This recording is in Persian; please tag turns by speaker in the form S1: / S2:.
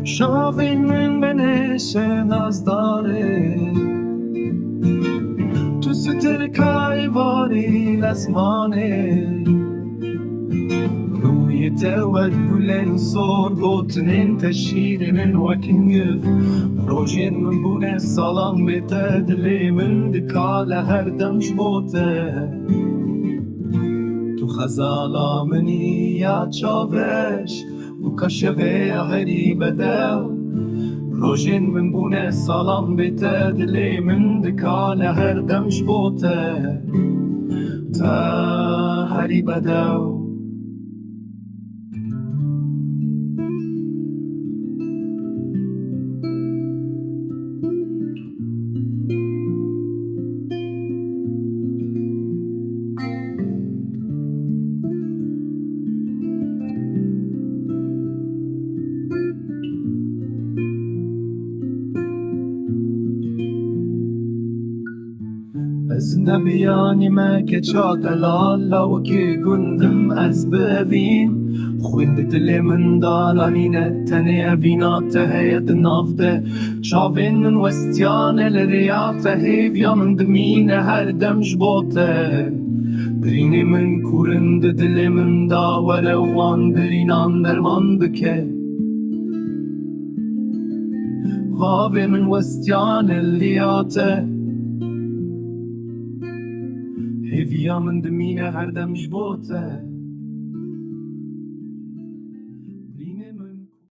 S1: شاوین من بنشن از داره تو ستر کایواری لزمانه روی دوت بلن صور گوتنین تشیر من وکنگف روژین من بونه سالان بیته دلی من دکال هر دمش بوته تو خزالا منی یا چاوش و کشبه غریب دو روژین من بونه سالان بیته دلی من دکال هر دمش بوته تا هری بدو از نبیانی ما که چاقلالا و که گندم از ببین خوید دل من دارانینه تنه اوینات هید نافته چاوین من وستیان لریات هیویا من دمینه هر دمش بوته برینی من کورند دل من داوره وان برینان درمان بکه غابه من وستیان لیاته هیویا من دمینه هر دمش بوته